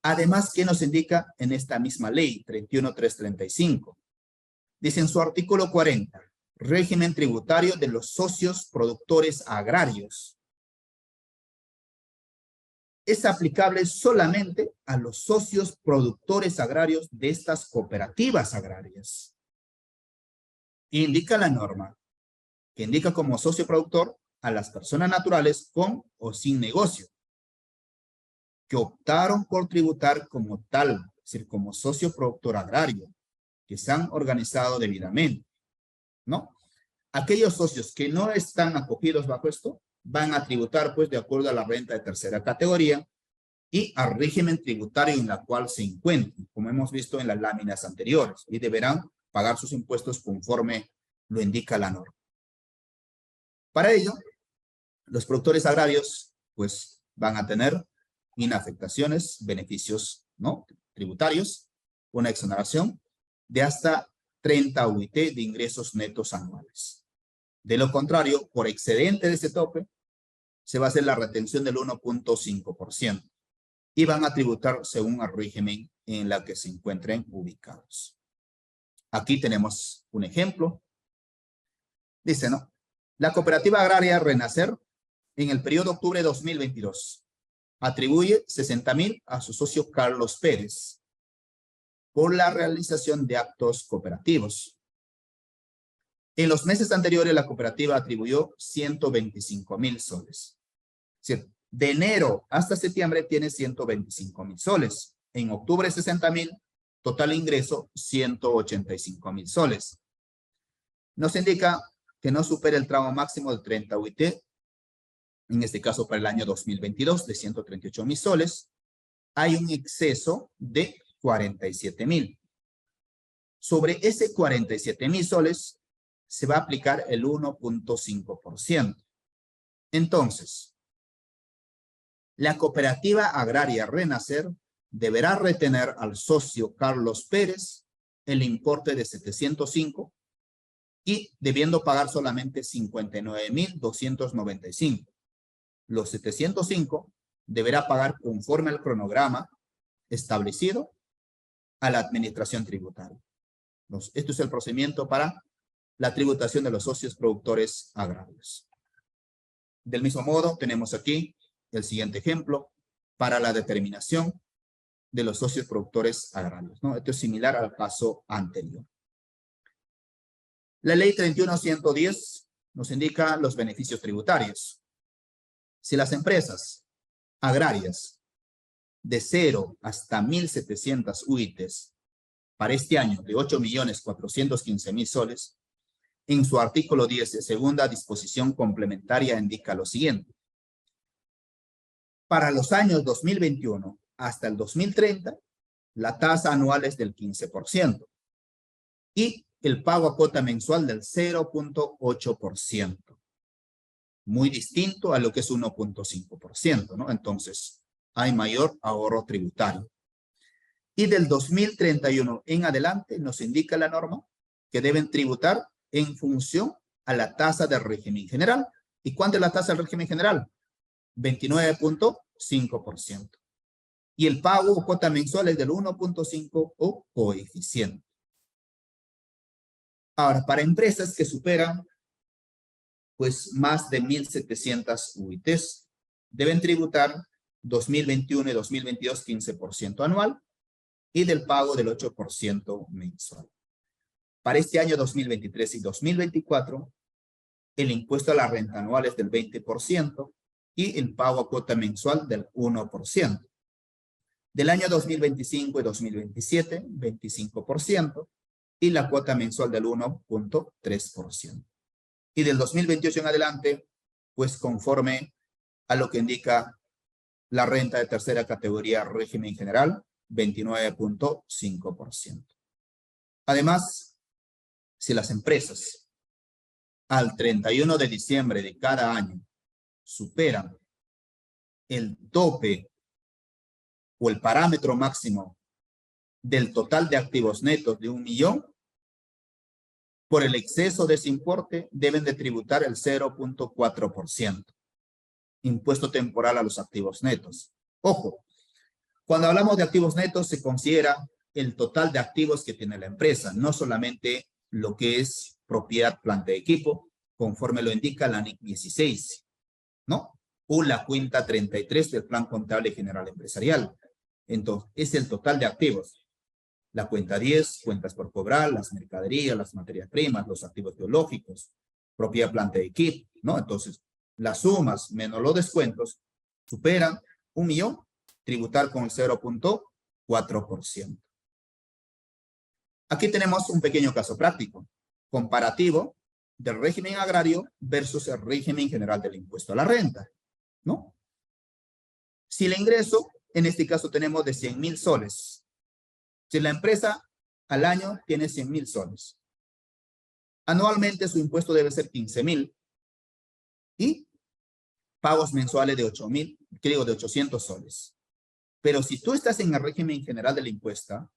Además, ¿qué nos indica en esta misma ley 31.335? Dice en su artículo 40, régimen tributario de los socios productores agrarios. Es aplicable solamente a los socios productores agrarios de estas cooperativas agrarias. Indica la norma, que indica como socio productor a las personas naturales con o sin negocio, que optaron por tributar como tal, es decir, como socio productor agrario, que se han organizado debidamente, ¿no? Aquellos socios que no están acogidos bajo esto, van a tributar, pues, de acuerdo a la renta de tercera categoría y al régimen tributario en la cual se encuentren, como hemos visto en las láminas anteriores, y deberán pagar sus impuestos conforme lo indica la norma. Para ello, los productores agrarios, pues, van a tener inafectaciones, beneficios, ¿no? Tributarios, una exoneración de hasta 30 UIT de ingresos netos anuales. De lo contrario, por excedente de ese tope, se va a hacer la retención del 1.5% y van a tributar según el régimen en la que se encuentren ubicados. Aquí tenemos un ejemplo. Dice, ¿no? La cooperativa agraria Renacer, en el periodo de octubre de 2022, atribuye 60,000 a su socio Carlos Pérez por la realización de actos cooperativos. En los meses anteriores, la cooperativa atribuyó 125,000 soles. Es decir, de enero hasta septiembre tiene 125,000 soles. En octubre, 60,000. Total ingreso, 185,000 soles. Nos indica que no supera el tramo máximo de 30 UIT, en este caso para el año 2022, de 138,000 soles. Hay un exceso de 47,000. Sobre ese 47,000 soles, se va a aplicar el 1.5%. Entonces, la cooperativa agraria Renacer deberá retener al socio Carlos Pérez el importe de 705 y debiendo pagar solamente 59.295. Los 705 deberá pagar conforme al cronograma establecido a la administración tributaria. Entonces, esto es el procedimiento para la tributación de los socios productores agrarios. Del mismo modo, tenemos aquí el siguiente ejemplo para la determinación de los socios productores agrarios, ¿no? Esto es similar al caso anterior. La ley 31.110 nos indica los beneficios tributarios. Si las empresas agrarias de 0 hasta 1.700 UITs para este año de 8.415.000 soles, en su artículo 10 de segunda disposición complementaria indica lo siguiente. Para los años 2021 hasta el 2030, la tasa anual es del 15% y el pago a cuota mensual del 0.8%. Muy distinto a lo que es 1.5%, ¿no? Entonces, hay mayor ahorro tributario. Y del 2031 en adelante nos indica la norma que deben tributar en función a la tasa del régimen general. ¿Y cuánto es la tasa del régimen general? 29.5%. Y el pago o cuota mensual es del 1.5 o coeficiente. Ahora, para empresas que superan pues más de 1.700 UITs, deben tributar 2021 y 2022 15% anual y del pago del 8% mensual. Para este año 2023 y 2024, el impuesto a la renta anual es del 20% y el pago a cuota mensual del 1%. Del año 2025 y 2027, 25% y la cuota mensual del 1.3%. Y del 2028 en adelante, pues conforme a lo que indica la renta de tercera categoría régimen general, 29.5%. Además, si las empresas al 31 de diciembre de cada año superan el tope o el parámetro máximo del total de activos netos de 1 millón, por el exceso de ese importe deben de tributar el 0.4%. Impuesto temporal a los activos netos. Ojo, cuando hablamos de activos netos se considera el total de activos que tiene la empresa, no solamente lo que es propiedad, planta y equipo, conforme lo indica la NIC 16, ¿no? O la cuenta 33 del Plan Contable General Empresarial. Entonces, es el total de activos. La cuenta 10, cuentas por cobrar, las mercaderías, las materias primas, los activos biológicos, propiedad, planta y equipo, ¿no? Entonces, las sumas menos los descuentos superan 1 millón, tributar con el 0.4%. Aquí tenemos un pequeño caso práctico, comparativo del régimen agrario versus el régimen general del impuesto a la renta, ¿no? Si el ingreso, en este caso tenemos de 100.000 soles, si la empresa al año tiene 100.000 soles, anualmente su impuesto debe ser 15.000 y pagos mensuales de 800 soles. Pero si tú estás en el régimen general del impuesto,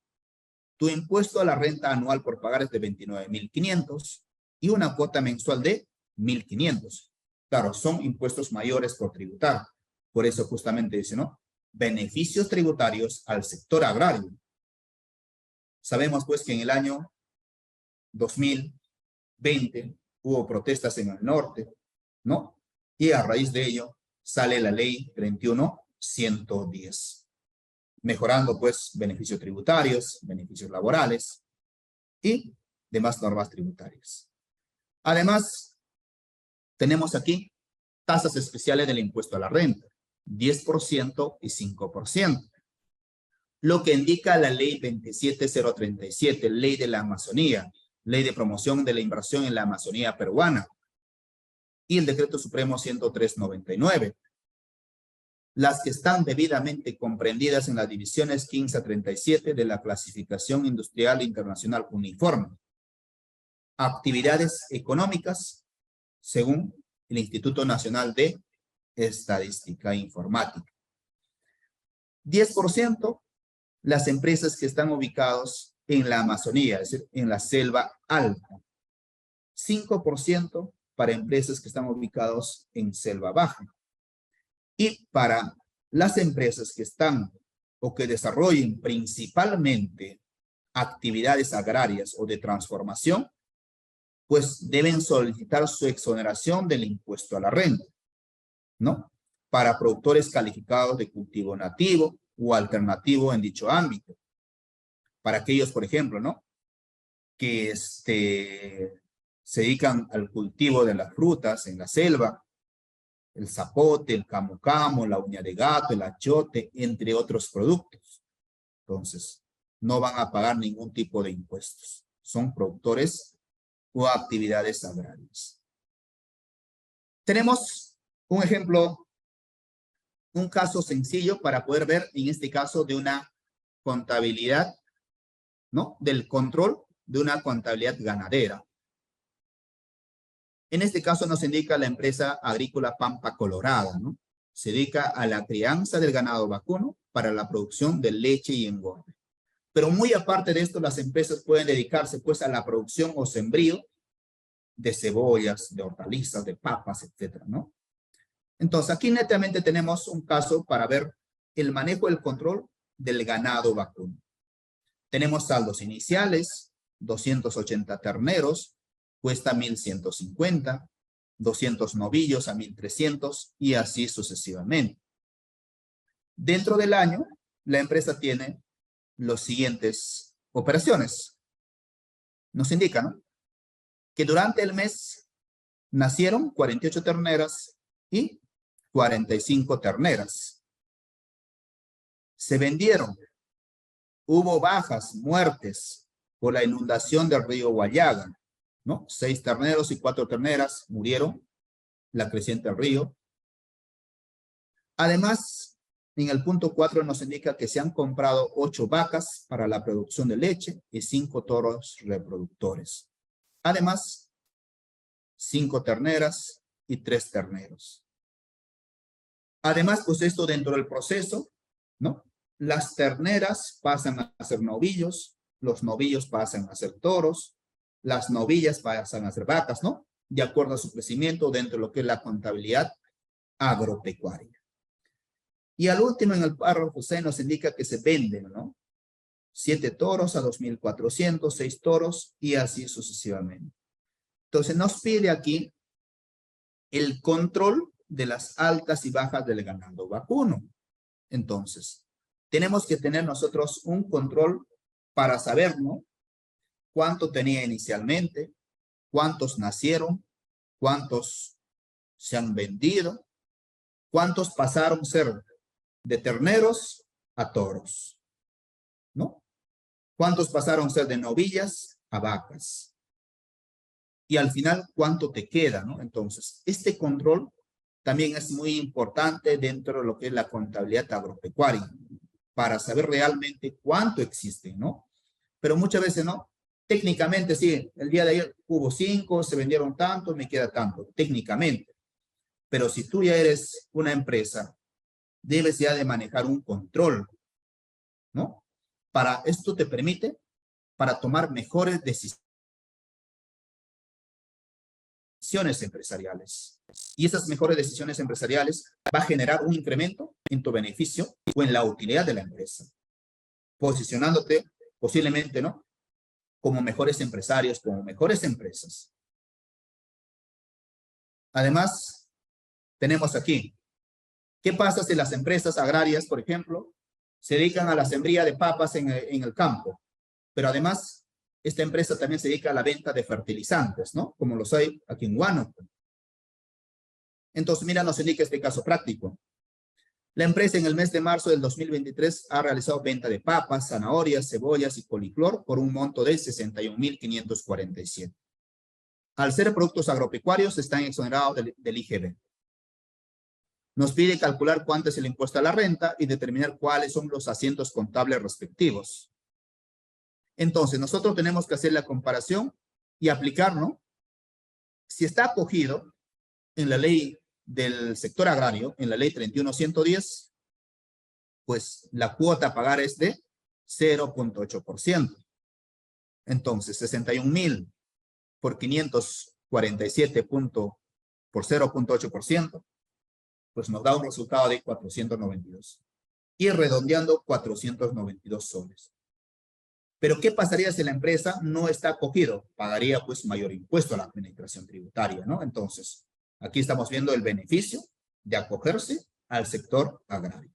tu impuesto a la renta anual por pagar es de 29.500 y una cuota mensual de 1.500. Claro, son impuestos mayores por tributar. Por eso justamente dice, ¿no? Beneficios tributarios al sector agrario. Sabemos pues que en el año 2020 hubo protestas en el norte, ¿no? Y a raíz de ello sale la ley 31.110, mejorando pues beneficios tributarios, beneficios laborales y demás normas tributarias. Además, tenemos aquí tasas especiales del impuesto a la renta, 10% y 5%. Lo que indica la ley 27037, ley de la Amazonía, ley de promoción de la inversión en la Amazonía peruana, y el decreto supremo 10399, las que están debidamente comprendidas en las divisiones 15 a 37 de la clasificación industrial internacional uniforme. actividades económicas según el Instituto Nacional de Estadística e Informática. 10% las empresas que están ubicadas en la Amazonía, es decir, en la selva alta. 5% para empresas que están ubicadas en selva baja. Y para las empresas que están o que desarrollen principalmente actividades agrarias o de transformación, pues deben solicitar su exoneración del impuesto a la renta, ¿no? Para productores calificados de cultivo nativo o alternativo en dicho ámbito. Para aquellos, por ejemplo, ¿no? Que se dedican al cultivo de las frutas en la selva, el zapote, el camu camu, la uña de gato, el achote, entre otros productos. Entonces, no van a pagar ningún tipo de impuestos. Son productores o actividades agrarias. Tenemos un ejemplo, un caso sencillo para poder ver en este caso de una contabilidad, ¿no? Del control de una contabilidad ganadera. En este caso nos indica la empresa agrícola Pampa Colorada, ¿no? Se dedica a la crianza del ganado vacuno para la producción de leche y engorde. Pero muy aparte de esto, las empresas pueden dedicarse pues a la producción o sembrío de cebollas, de hortalizas, de papas, etcétera, ¿no? Entonces, aquí netamente tenemos un caso para ver el manejo del control del ganado vacuno. Tenemos saldos iniciales, 280 terneros, cuesta 1,150, 200 novillos a 1,300 y así sucesivamente. Dentro del año, la empresa tiene las siguientes operaciones. Nos indica, ¿no? Que durante el mes nacieron 48 terneras y 45 terneras. Se vendieron. Hubo bajas, muertes por la inundación del río Guayaga, ¿no? 6 terneros y 4 terneras murieron, la creciente del río. Además, en el punto 4 nos indica que se han comprado 8 vacas para la producción de leche y 5 toros reproductores. Además, 5 terneras y 3 terneros. Además, pues esto dentro del proceso, ¿no? Las terneras pasan a ser novillos, los novillos pasan a ser toros, las novillas pasan a ser vacas, ¿no? De acuerdo a su crecimiento dentro de lo que es la contabilidad agropecuaria. Y al último, en el párrafo C, nos indica que se venden, ¿no? 7 toros a 2,400, 6 toros y así sucesivamente. Entonces nos pide aquí el control de las altas y bajas del ganado vacuno. Entonces, tenemos que tener nosotros un control para saber, ¿no? Cuánto tenía inicialmente, cuántos nacieron, cuántos se han vendido, cuántos pasaron a ser de terneros a toros, ¿no? Cuántos pasaron a ser de novillas a vacas. Y al final, ¿cuánto te queda, no? Entonces, este control también es muy importante dentro de lo que es la contabilidad agropecuaria, para saber realmente cuánto existe, ¿no? Pero muchas veces no. Técnicamente, sí, el día de ayer hubo 5, se vendieron tanto, me queda tanto, técnicamente. Pero si tú ya eres una empresa, debes ya de manejar un control, ¿no? Para esto te permite, para tomar mejores decisiones empresariales. Y esas mejores decisiones empresariales va a generar un incremento en tu beneficio o en la utilidad de la empresa, posicionándote posiblemente, ¿no? Como mejores empresarios, como mejores empresas. Además, tenemos aquí, ¿qué pasa si las empresas agrarias, por ejemplo, se dedican a la sembría de papas en el campo? Pero además, esta empresa también se dedica a la venta de fertilizantes, ¿no? Como los hay aquí en Huánuco. Entonces, mira, nos indica este caso práctico. La empresa en el mes de marzo del 2023 ha realizado venta de papas, zanahorias, cebollas y coliflor por un monto de 61,547. Al ser productos agropecuarios, están exonerados del IGB. Nos pide calcular cuánto es el impuesto a la renta y determinar cuáles son los asientos contables respectivos. Entonces, nosotros tenemos que hacer la comparación y aplicar, ¿no? Si está acogido en la ley del sector agrario, en la ley 31.110, pues la cuota a pagar es de 0.8%. Entonces, 61,000 por 547 por 0.8%, pues nos da un resultado de 492. Y redondeando, 492 soles. Pero ¿qué pasaría si la empresa no está acogido? Pagaría pues mayor impuesto a la administración tributaria, ¿no? Entonces, aquí estamos viendo el beneficio de acogerse al sector agrario.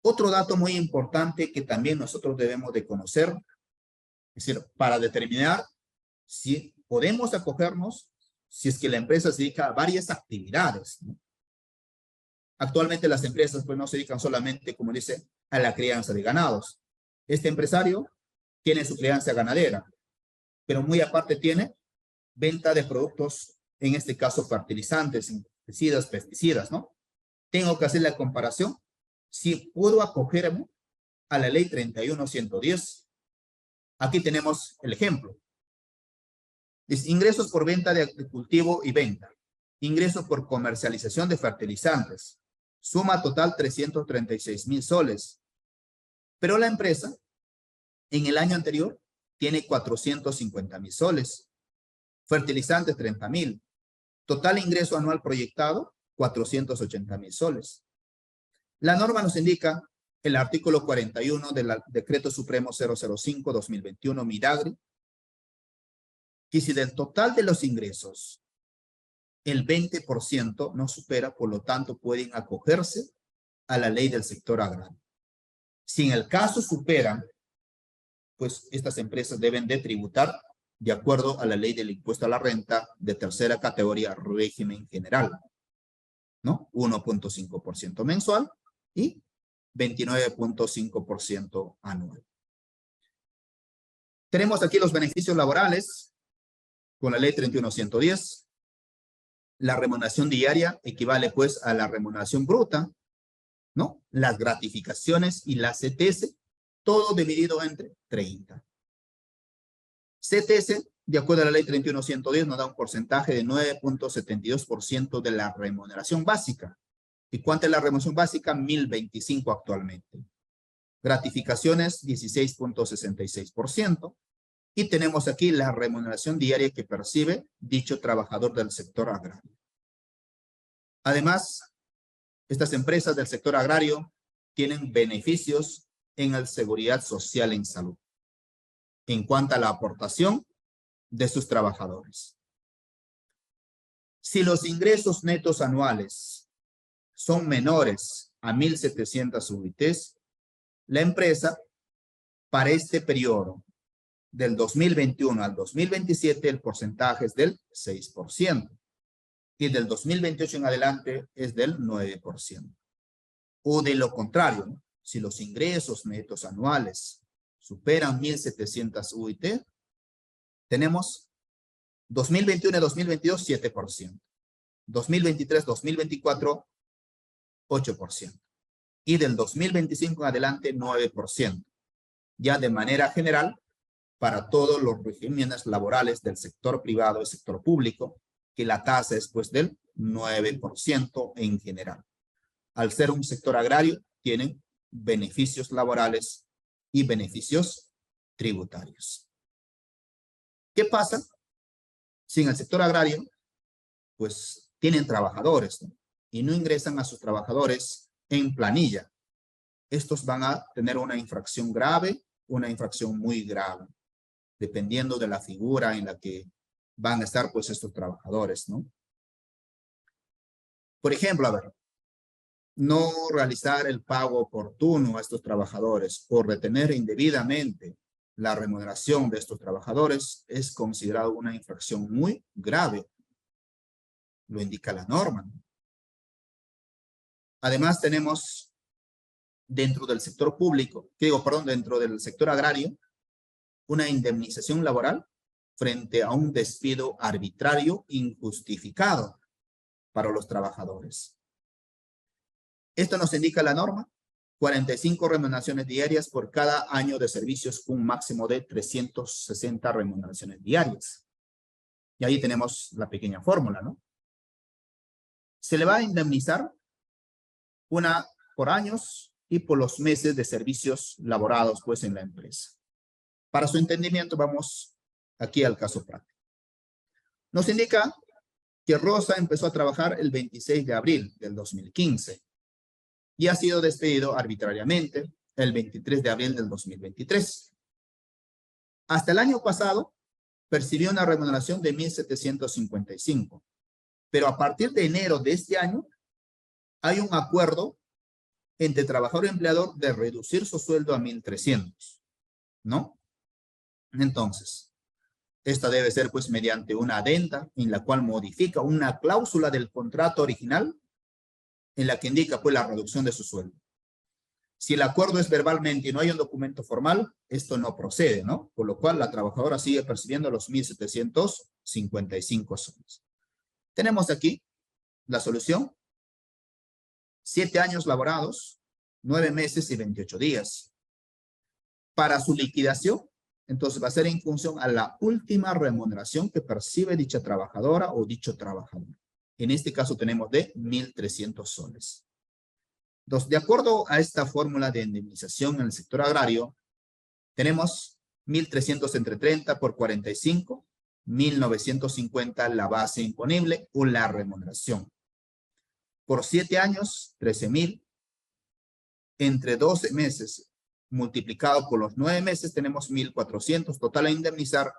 Otro dato muy importante que también nosotros debemos de conocer, es decir, para determinar si podemos acogernos, si es que la empresa se dedica a varias actividades, ¿no? Actualmente las empresas pues no se dedican solamente, como dice, a la crianza de ganados. Este empresario tiene su crianza ganadera, pero muy aparte tiene venta de productos, en este caso fertilizantes, insecticidas, pesticidas, ¿no? Tengo que hacer la comparación si puedo acogerme a la ley 31.110. Aquí tenemos el ejemplo. Es ingresos por venta de cultivo y venta. Ingresos por comercialización de fertilizantes. Suma total 336,000 soles. Pero la empresa, en el año anterior, tiene 450,000 soles. Fertilizantes, 30,000. Total ingreso anual proyectado, 480,000 soles. La norma nos indica, el artículo 41 del Decreto Supremo 005-2021, Midagri, que si del total de los ingresos, el 20% no supera, por lo tanto, pueden acogerse a la ley del sector agrario. Si en el caso superan, pues estas empresas deben de tributar de acuerdo a la ley del impuesto a la renta de tercera categoría régimen general, ¿no? 1.5% mensual y 29.5% anual. Tenemos aquí los beneficios laborales con la ley 31.110. La remuneración diaria equivale pues a la remuneración bruta, ¿no? Las gratificaciones y la CTS, todo dividido entre 30. CTS, de acuerdo a la ley 31.110, nos da un porcentaje de 9.72% de la remuneración básica. ¿Y cuánta es la remuneración básica? 1.025 actualmente. Gratificaciones, 16.66%. Y tenemos aquí la remuneración diaria que percibe dicho trabajador del sector agrario. Además, estas empresas del sector agrario tienen beneficios en la seguridad social en salud, en cuanto a la aportación de sus trabajadores. Si los ingresos netos anuales son menores a 1.700 UITs, la empresa, para este periodo, del 2021 al 2027, el porcentaje es del 6%. Y del 2028 en adelante es del 9%. O de lo contrario, ¿no? Si los ingresos netos anuales superan 1.700 UIT, tenemos 2021 y 2022, 7%. 2023, 2024, 8%. Y del 2025 en adelante, 9%. Ya de manera general, para todos los regímenes laborales del sector privado y sector público, que la tasa es pues del 9% en general. Al ser un sector agrario, tienen beneficios laborales y beneficios tributarios. ¿Qué pasa si en el sector agrario, pues tienen trabajadores, ¿no? Y no ingresan a sus trabajadores en planilla? Estos van a tener una infracción grave, una infracción muy grave, dependiendo de la figura en la que van a estar pues estos trabajadores, ¿no? Por ejemplo, a ver, no realizar el pago oportuno a estos trabajadores o retener indebidamente la remuneración de estos trabajadores es considerado una infracción muy grave. Lo indica la norma, ¿no? Además tenemos dentro del sector público, dentro del sector agrario, una indemnización laboral frente a un despido arbitrario injustificado para los trabajadores. Esto nos indica la norma 45 remuneraciones diarias por cada año de servicios, un máximo de 360 remuneraciones diarias. Y ahí tenemos la pequeña fórmula, ¿no? Se le va a indemnizar una por años y por los meses de servicios laborados, pues, en la empresa. Para su entendimiento, vamos aquí al caso práctico. Nos indica que Rosa empezó a trabajar el 26 de abril del 2015 y ha sido despedido arbitrariamente el 23 de abril del 2023. Hasta el año pasado, percibió una remuneración de 1.755, pero a partir de enero de este año, hay un acuerdo entre trabajador y empleador de reducir su sueldo a 1.300, ¿no? Entonces, esta debe ser pues mediante una adenda en la cual modifica una cláusula del contrato original en la que indica pues la reducción de su sueldo. Si el acuerdo es verbalmente y no hay un documento formal, esto no procede, ¿no? Por lo cual la trabajadora sigue percibiendo los 1.755 soles. Tenemos aquí la solución. 7 años laborados, 9 meses y 28 días. Para su liquidación, entonces va a ser en función a la última remuneración que percibe dicha trabajadora o dicho trabajador. En este caso tenemos de 1.300 soles. Entonces, de acuerdo a esta fórmula de indemnización en el sector agrario, tenemos 1.300 entre 30 por 45, 1.950 la base imponible o la remuneración. Por 7 años, 13.000. Entre 12 meses, multiplicado por los 9 meses, tenemos 1.400. Total a indemnizar,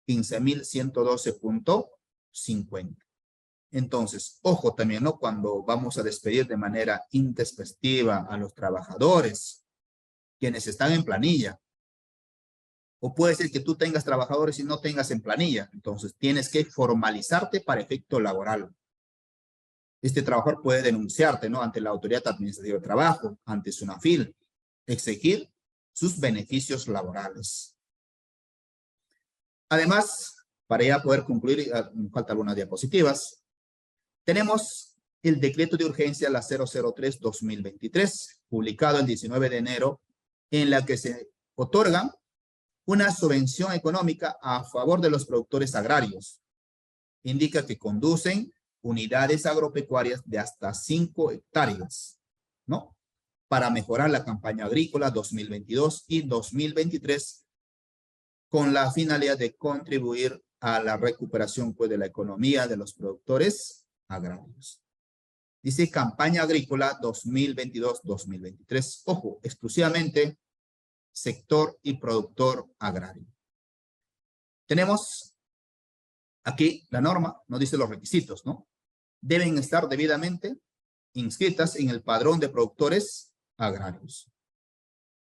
15.112.50. Entonces, ojo también, ¿no? Cuando vamos a despedir de manera intempestiva a los trabajadores, quienes están en planilla. O puede ser que tú tengas trabajadores y no tengas en planilla. Entonces, tienes que formalizarte para efecto laboral. Este trabajador puede denunciarte, ¿no? Ante la Autoridad Administrativa de Trabajo, ante SUNAFIL, exigir sus beneficios laborales. Además, para ya poder concluir, me faltan algunas diapositivas, tenemos el decreto de urgencia, la 003-2023, publicado el 19 de enero, en la que se otorga una subvención económica a favor de los productores agrarios. Indica que conducen unidades agropecuarias de hasta 5 hectáreas, ¿no? Para mejorar la campaña agrícola 2022 y 2023 con la finalidad de contribuir a la recuperación pues, de la economía de los productores agrarios. Dice campaña agrícola 2022-2023. Ojo, exclusivamente sector y productor agrario. Tenemos aquí la norma, nos dice los requisitos, ¿no? Deben estar debidamente inscritas en el padrón de productores agrarios.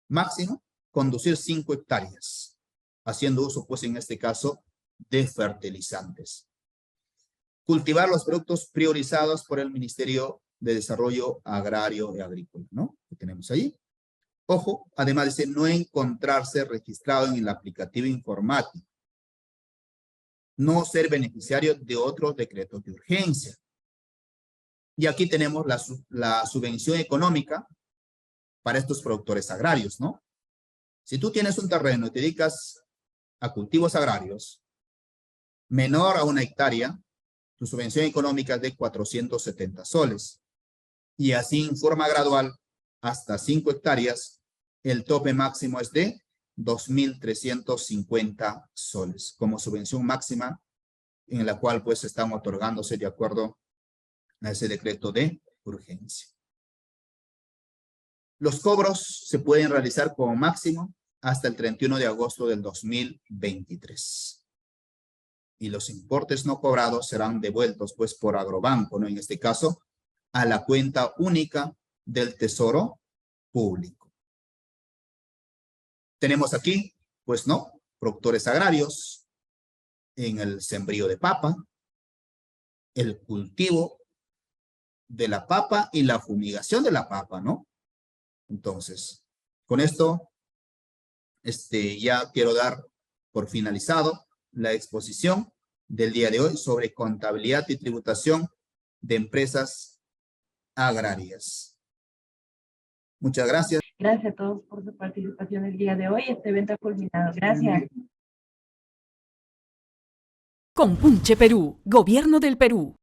Máximo, conducir 5 hectáreas, haciendo uso, pues en este caso, de fertilizantes. Cultivar los productos priorizados por el Ministerio de Desarrollo Agrario y Agrícola, ¿no? Que tenemos ahí. Ojo, además dice no encontrarse registrado en el aplicativo informático. No ser beneficiario de otros decretos de urgencia. Y aquí tenemos la subvención económica para estos productores agrarios, ¿no? Si tú tienes un terreno y te dedicas a cultivos agrarios menor a 1 hectárea, tu subvención económica es de 470 soles. Y así en forma gradual, hasta 5 hectáreas, el tope máximo es de 2.350 soles como subvención máxima en la cual pues están otorgándose de acuerdo a ese decreto de urgencia. Los cobros se pueden realizar como máximo hasta el 31 de agosto del 2023. Y los importes no cobrados serán devueltos pues por Agrobanco, ¿no? En este caso, a la cuenta única del Tesoro Público. Tenemos aquí, pues no, productores agrarios en el sembrío de papa, el cultivo de la papa y la fumigación de la papa, ¿no? Entonces, con esto, ya quiero dar por finalizado la exposición del día de hoy sobre contabilidad y tributación de empresas agrarias. Muchas gracias. Gracias a todos por su participación el día de hoy. Este evento ha culminado. Gracias. Compunche Perú, Gobierno del Perú.